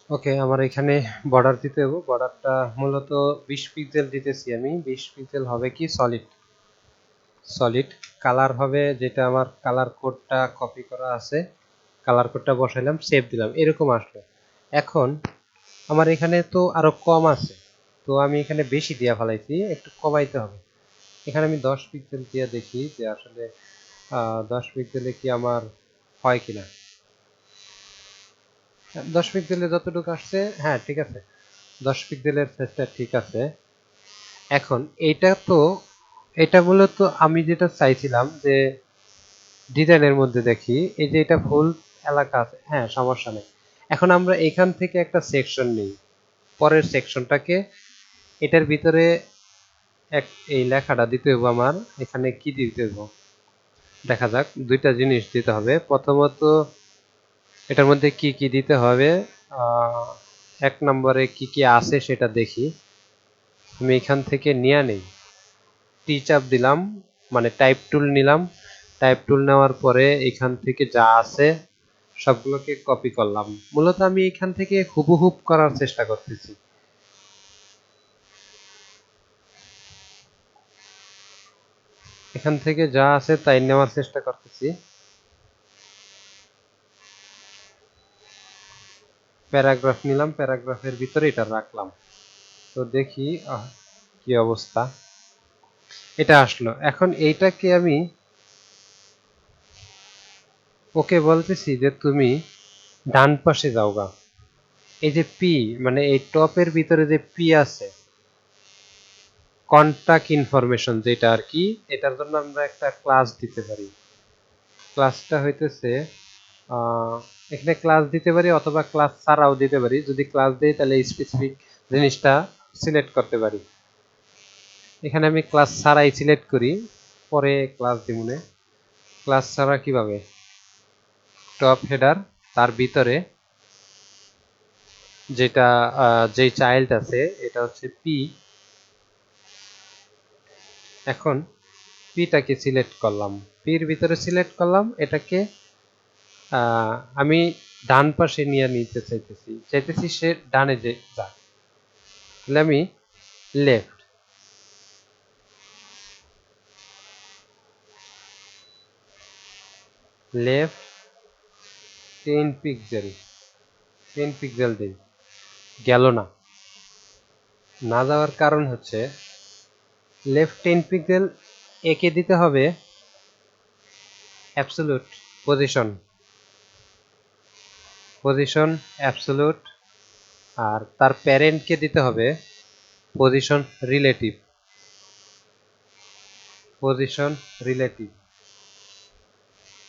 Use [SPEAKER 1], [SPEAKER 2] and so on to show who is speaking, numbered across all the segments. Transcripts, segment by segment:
[SPEAKER 1] ওকে, আমার এখানে বর্ডার দিতে হবে। বর্ডারটা মূলত 20 পিক্সেল দিতেছি আমি। 20 পিক্সেল হবে কি সলিড, সলিড কালার হবে, যেটা আমার কালার কোডটা কপি করা আছে, কালার কোডটা বসাইলাম, সেভ দিলাম, এরকম আসলো। এখন আমার এখানে তো আরো কম আছে, তো আমি এখানে বেশি দিয়া ফেলাইছি, একটু কমাইতে হবে। এখানে আমি 10 পিক্সেল দিয়ে দেখি যে আসলে 10 পিক্সেলে কি আমার হয় কিনা। 10 পিক্সেলে যতটুকু আসছে, হ্যাঁ ঠিক আছে, 10 পিক্সেলের সাইজটা ঠিক আছে। এখন এইটা তো, এটা মূলত আমি যেটা চাইছিলাম যে ডিজাইনের মধ্যে দেখি, এই যে এটা ফুল এলাকা আছে, হ্যাঁ সমস্যা নেই। এখন আমরা এখান থেকে একটা সেকশন নিই, পরের সেকশনটাকে এটার ভিতরে এক এই লেখাটা দিতে হবে আমার। এখানে কি দিতে হবে দেখা যাক, দুইটা জিনিস দিতে হবে। প্রথমত এটার মধ্যে কি কি দিতে হবে, আহ, এক নম্বরে কি কি আছে সেটা দেখি। আমি এখান থেকে নিয়ে নেই, টি চাপ দিলাম, মানে টাইপ টুল নিলাম। টাইপ টুল নেওয়ার পরে এখান থেকে যা আছে সবগুলোকে কপি করলাম। মূলত আমি এখান থেকে হুবহুব করার চেষ্টা করতেছি। এখান থেকে যা আছে তাই নেওয়ার চেষ্টা করতেছি। প্যারাগ্রাফ নিলাম, প্যারাগ্রাফের ভিতরে এটা রাখলাম। তো দেখি কি অবস্থা। এটা আসলো। এখন এইটাকে আমি ওকে বলতেছি যে তুমি ডান পাশে যাওগা। এই যে পি, মানে এই টপের ভিতরে যে পি আছে, কন্টাক্ট ইনফরমেশন যেটা আর কি, এটার জন্য আমরা একটা ক্লাস দিতে পারি। ক্লাসটা হইতেছে এখানে ক্লাস দিতে পারি অথবা ক্লাস ছাড়াও দিতে পারি। যদি ক্লাস দেই তাহলে স্পেসিফিক জিনিসটা সিলেক্ট করতে পারি। এখানে আমি ক্লাস ছাড়াই সিলেক্ট করি, পরে ক্লাস দিমুনে। ক্লাস ছাড়া কিভাবে, টপ হেডার, তার ভিতরে যেটা যেই চাইল্ড আছে এটা হচ্ছে পি। এখন পিটাকে সিলেক্ট করলাম, পির ভিতরে সিলেক্ট করলাম, এটাকে আমি ডান পাশে নিয়ে নিতে চাইতেছি, চাইতেছি সে ডানে যে যা, তাহলে আমি লেফট, লেফট 10 পিক্সেল, 10 পিক্সেল দিই, গেল না। না যাওয়ার কারণ হচ্ছে লেফট 10 পিক্সেল একে দিতে হবে অ্যাবসোলুট পজিশন, পজিশন অ্যাবসোলুট, আর তার প্যারেন্টকে দিতে হবে পজিশন রিলেটিভ, পজিশন রিলেটিভ।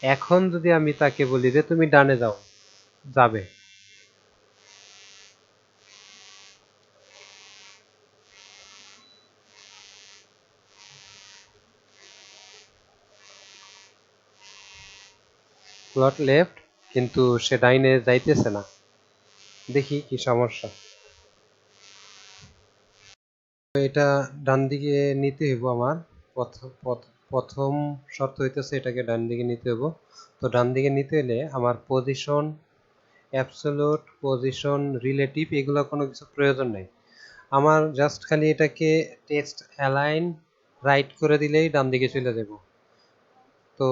[SPEAKER 1] এখন যদি আমি তাকে বলি যে তুমি ডানে যাও, যাবে। প্লট লেফট, কিন্তু সে ডাইনে যাইতেছে না। দেখি কি সমস্যা। এটা ডান দিকে নিতে হইব আমার। প্রথম শর্ত হইতেছে এটাকে ডান দিকে নিতে হইব। তো ডান দিকে নিতে হলে আমার পজিশন অ্যাবসোলুট, পজিশন রিলেটিভ, এগুলো কোনো কিছু প্রয়োজন নেই। আমার জাস্ট খালি এটাকে টেক্সট অ্যালাইন রাইট করে দিলেই ডান দিকে চলে যাব। তো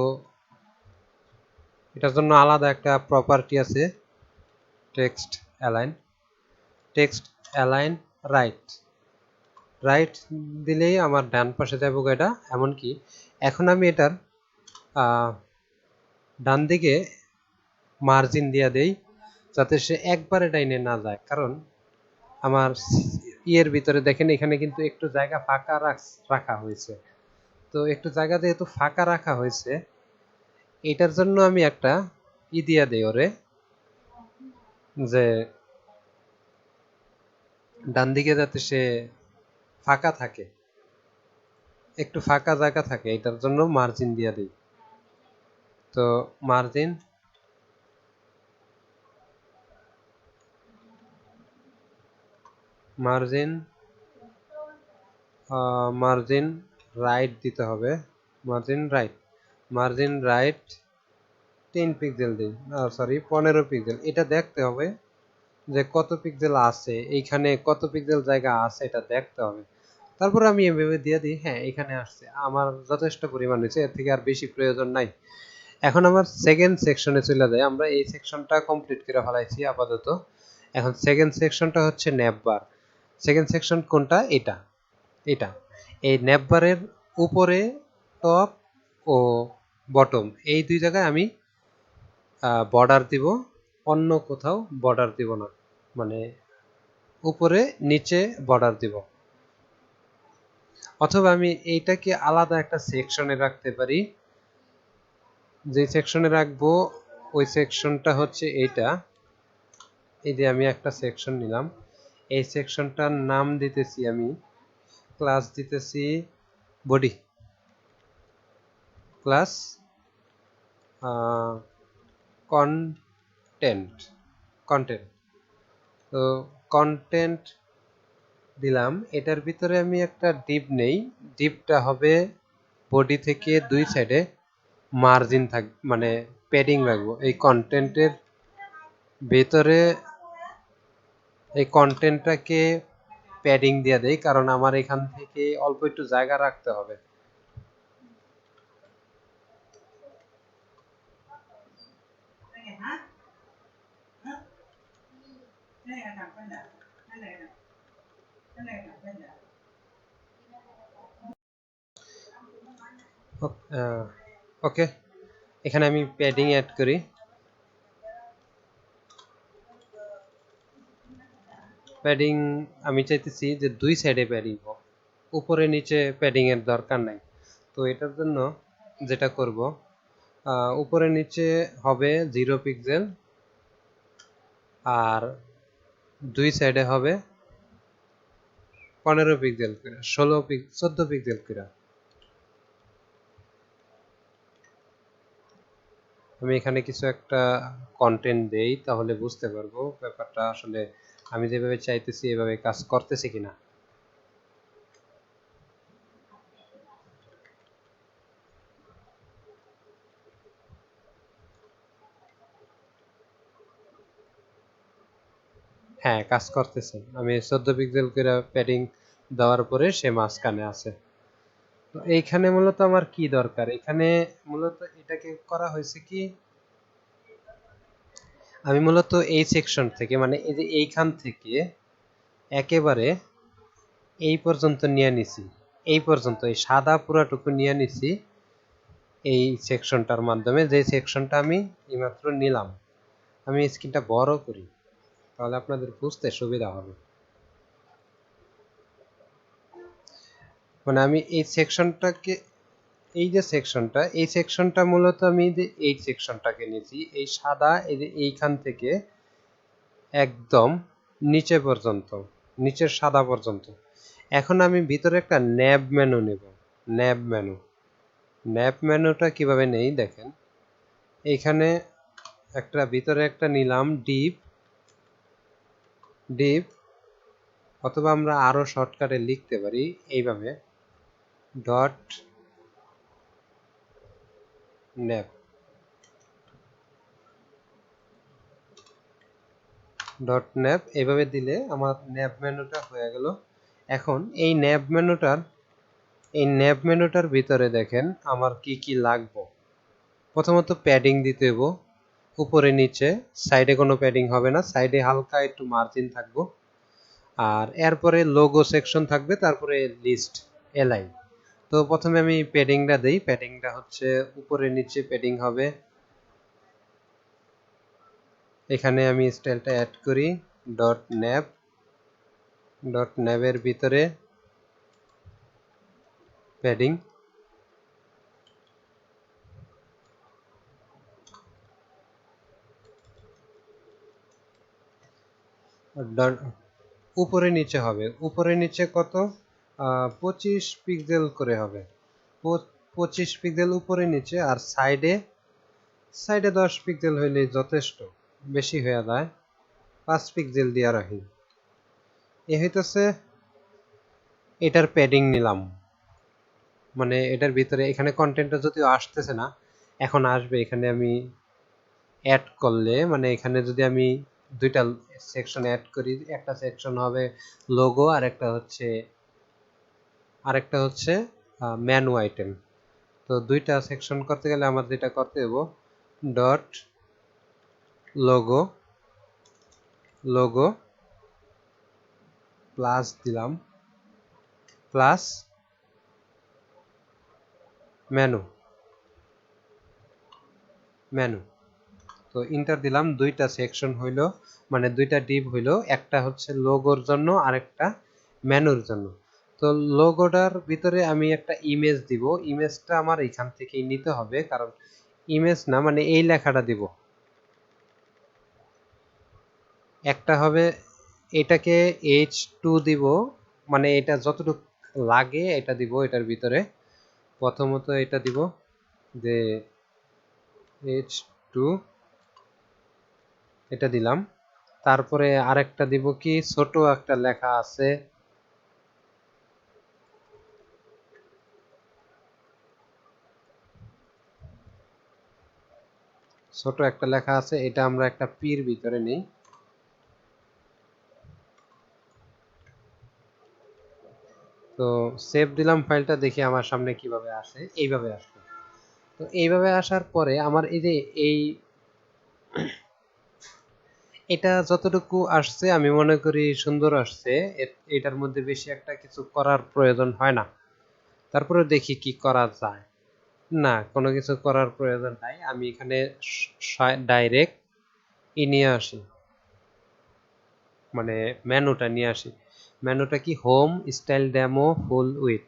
[SPEAKER 1] এটার জন্য আলাদা একটা প্রপার্টি আছে, text align, text align right, right দিলেই আমার ডান পাশে যাবো এটা। এমনকি এখন আমি এটার ডান দিকে মার্জিন দিয়ে দেই, যাতে সে একবারে ডাইনে না যায়। কারণ আমার ইয়ের ভিতরে দেখেন এখানে কিন্তু একটু জায়গা ফাঁকা রাখা হয়েছে। তো একটু জায়গা যেহেতু ফাঁকা রাখা হয়েছে, এটার জন্য আমি একটা দিয়া দেই ওরে, যে ডান দিকে যাতে সে ফাঁকা থাকে, একটু ফাঁকা জায়গা থাকে, এটার জন্য মার্জিন দিয়ে দিই। তো মার্জিন, মার্জিন মার্জিন রাইট দিতে হবে, margin right, margin right 10 pixel দিই, সরি 15 পিক্সেল। এটা দেখতে হবে যে কত পিক্সেল আছে, এইখানে কত পিক্সেল জায়গা আছে এটা দেখতে হবে। তারপর আমি এভাবে দিয়ে দিই, হ্যাঁ এখানে আসছে, আমার যথেষ্ট পরিমাণ হয়েছে, এর থেকে আর বেশি প্রয়োজন নাই। এখন আমার সেকেন্ড সেকশনে চলে যায়, আমরা এই সেকশনটা কমপ্লিট করে ফেলাইছি আপাতত। এখন সেকেন্ড সেকশনটা হচ্ছে ন্যাপ বার। সেকেন্ড সেকশন কোনটা? এটা, এটা এই ন্যাপ বারের উপরে টপ ও বটম এই দুই জায়গায় আমি বর্ডার দিব, অন্য কোথাও বর্ডার দিব না, মানে উপরে নিচে বর্ডার দিব। অথবা আমি এইটাকে আলাদা একটা সেকশনে রাখতে পারি, যে সেকশনে রাখবো ওই সেকশনটা হচ্ছে এইটা। এই যে আমি একটা সেকশন নিলাম, এই সেকশনটার নাম দিতেছি আমি, ক্লাস দিতেছি বডি, ক্লাস কন্টেন্ট, কন্টেন্ট। তো কন্টেন্ট দিলাম, এটার ভিতরে আমি একটা ডিপ নেই, ডিপটা হবে বডি থেকে দুই সাইডে মার্জিন থাক, মানে প্যাডিং রাখবো এই কন্টেন্টের ভেতরে। এই কন্টেন্টটাকে প্যাডিং দিয়ে দেই, কারণ আমার এখান থেকে অল্প একটু জায়গা রাখতে হবে। ওকে, এখানে আমি প্যাডিং অ্যাড করি। প্যাডিং আমি চাইতেছি যে দুই সাইডে প্যাডিং হোক, উপরে নিচে প্যাডিং এর দরকার নাই। তো এটার জন্য যেটা করব, উপরে নিচে হবে 0 পিক্সেল, আর দুই সাইডে হবে 15 পিক্সেল করে, 14 পিক্সেল করে। আমি এখানে কিছু একটা কন্টেন্ট দেই, তাহলে বুঝতে পারবো ব্যাপারটা আসলে আমি যেভাবে চাইতেছি এভাবে কাজ করতেছে কিনা। হ্যাঁ কাজ করতেছে, আমি 14 পিক্সেল করে প্যাডিং দেওয়ার পরে সে মাঝখানে আছে। তো এইখানে মূলত আমার কি দরকার, এখানে মূলত এটাকে করা হয়েছে কি, আমি মূলত এই সেকশন থেকে, মানে এই যে এইখান থেকে একেবারে এই পর্যন্ত নিয়ে নিছি, এই পর্যন্ত এই সাদা পুরাটুকু নিয়ে নিছি এই সেকশনটার মাধ্যমে, যে সেকশনটা আমি এইমাত্র নিলাম। আমি স্ক্রিনটা বড় করি, তাহলে আপনাদের বুঝতে সুবিধা হবে। মানে আমি এই সেকশনটাকে, এই যে সেকশনটা, এই সেকশনটা মূলত আমি যে এই সেকশনটাকে নিয়েছি, এই সাদা এই যে এইখান থেকে একদম নিচে পর্যন্ত, নিচের সাদা পর্যন্ত। এখন আমি ভিতরে একটা ন্যাব মেনু নেব, ন্যাব মেনু। ন্যাব মেনুটা কিভাবে নেই দেখেন, এইখানে একটা ভিতরে একটা নিলাম ডিপ, ডিপ, অথবা আমরা আরো শর্টকাটে লিখতে পারি এইভাবে, ডট ন্যাব, ডট ন্যাব এইভাবে দিলে আমার ন্যাব মেনুটা হয়ে গেল। এখন এই ন্যাব মেনুটার, এই ন্যাব মেনুটার ভিতরে দেখেন আমার কি কি লাগবে। প্রথমত প্যাডিং দিতে হইব, উপরে নিচে, সাইডে কোনো প্যাডিং হবে না, সাইডে হালকা একটু মার্জিন থাকবো। আর এরপরে লোগো সেকশন থাকবে, তারপরে লিস্ট, এলাই। তো প্রথমে আমি প্যাডিংটা দেই, প্যাডিংটা হচ্ছে উপরে নিচে প্যাডিং হবে। এখানে আমি স্টাইলটা অ্যাড করি, ডট ন্যাব, ডট ন্যাবের ভিতরে প্যাডিং, উপরে নিচে হবে, উপরে নিচে কত, 25 পিক্সেল করে হবে, 25 পিক্সেল উপরে নিচে। আর সাইডে, সাইডে 10 পিক্সেল হইলে যথেষ্ট, বেশি হয়ে যায়, 5 পিক্সেল দিয়ে রাখি। এ হইতেছে এটার প্যাডিং নিলাম, মানে এটার ভিতরে এখানে কন্টেন্টটা যদিও আসতেছে না, এখন আসবে। এখানে আমি অ্যাড করলে, মানে এখানে যদি আমি দুইটা সেকশন অ্যাড করি। একটা সেকশন হবে লোগো আর আরেকটা হচ্ছে মেনু আইটেম। তো দুইটা সেকশন করতে গেলে আমাদের যেটা করতে হবে ডট লোগো লোগো প্লাস দিলাম প্লাস মেনু মেনু তো ইন্টার দিলাম। দুইটা সেকশন হইলো, মানে দুইটা ডিভ হইলো, একটা হচ্ছে লোগোর জন্য আর একটা মেনুর জন্য। তো লোগোটার ভিতরে আমি একটা ইমেজ দিব। ইমেজটা আমার এখান থেকেই নিতে হবে, কারণ ইমেজ না মানে এই লেখাটা দিব। একটা হবে এটাকে h2 দিব, মানে এটা যতটুকু লাগে এটা দিব এটার ভিতরে। প্রথমত এটা দিব যে h2 এটা দিলাম। তারপরে আরেকটা দিব কি, ছোট একটা লেখা আছে, ছোট একটা লেখা আছে, এটা আমরা একটা পির ভিতরে নেই। তো সেভ দিলাম ফাইলটা, দেখি আমার সামনে কিভাবে আসে। এইভাবে আসবে। তো এইভাবে আসার পরে আমার এই যে এটা যতটুকু আসছে আমি মনে করি সুন্দর আসছে। এটার মধ্যে বেশি একটা কিছু করার প্রয়োজন হয় না। তারপরে দেখি কি করা যায়। না, কোনো কিছু করার প্রয়োজন নাই। আমি এখানে ডাইরেক্ট নিয়ে আসি, মানে মেনুটা নিয়ে আসি। মেনুটা কি, home style demo full with.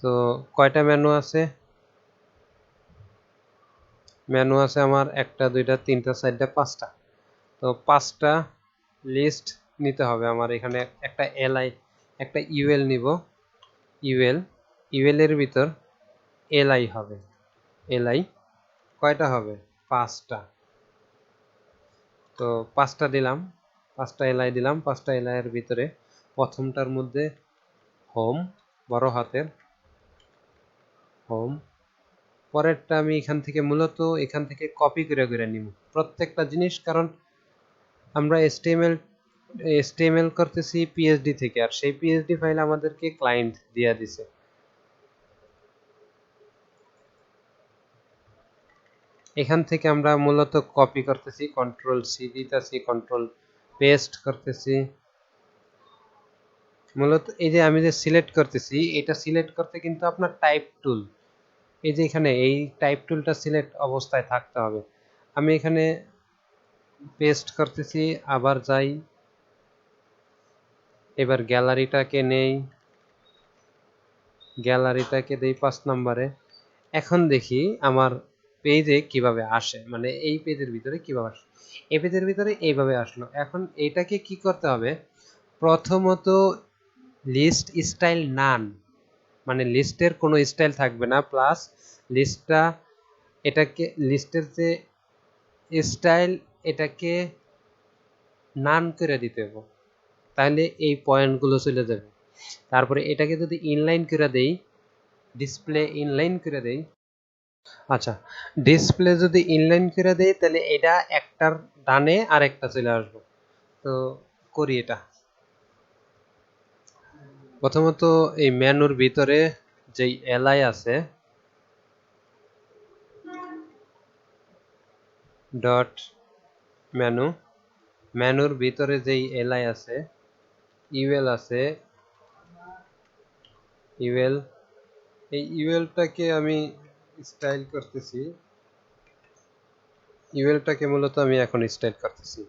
[SPEAKER 1] তো কয়টা মেনু আছে? মেনু আছে আমার একটা দুইটা তিনটা চারটা পাঁচটা। তো পাঁচটা লিস্ট নিতে হবে আমার। এখানে একটা এলআই একটা ইউএল নিব। ইউএল ইউএল এর ভিতর এলআই হবে। এলআই কয়টা হবে? পাঁচটা। তো পাঁচটা দিলাম, পাঁচটা এলআই দিলাম। পাঁচটা এলআই এর ভিতরে প্রথমটার মধ্যে হোম, বড় হাতের হোম। পরেরটা আমি মূলত এখান থেকে কপি করে করে নিব প্রত্যেকটা জিনিস, কারণ আমরা এসটিএমএল করতেছি পিএইচডি থেকে, আর সেই পিএইচডি ফাইল আমাদেরকে ক্লায়েন্ট দিয়ে দিছে। এখান থেকে আমরা মূলত কপি করতেছি, কন্ট্রোল সি দিতেছি, কন্ট্রোল পেস্ট করতেছি। মূলত এই যে আমি যে সিলেক্ট করতেছি, এটা সিলেক্ট করতে কিন্তু আপনার টাইপ টুল, এই যে এখানে এই টাইপ টুলটা সিলেক্ট অবস্থায় থাকতে হবে। আমি এখানে পেস্ট করতেছি, আবার যাই, এবার গ্যালারিটাকে নেই, গ্যালারিটাকে দেই 5 নম্বরে। এখন দেখি আমার পেজে কিভাবে আসে, মানে এই পেজের ভিতরে কিভাবে আসে। এই পেজের ভিতরে এইভাবে আসলো। এখন এইটাকে কি করতে হবে, প্রথমত লিস্ট স্টাইল নান, মানে লিস্টের কোনো স্টাইল থাকবে না, প্লাস লিস্টটা এটাকে লিস্টের যে স্টাইল এটাকে নান করে দিতে হবে, তাহলে এই পয়েন্টগুলো চলে যাবে। তারপরে এটাকে যদি ইনলাইন করে দেই, ডিসপ্লে ইনলাইন করে দেই, আচ্ছা ডিসপ্লে যদি ইনলাইন করে দেই তাহলে এটা একটার ডানে আর একটা চলে আসবে। তো করি এটা। প্রথমত এই মেনুর ভিতরে যেই এলআই আছে, ডট মেনু, মেনুর ভিতরে যেই এলআই আছে, ইউএল আছে, ইউএল, এই ইউএলটাকে আমি স্টাইল করতেছি। ইউএলটাকে মূলত আমি এখন স্টাইল করতেছি।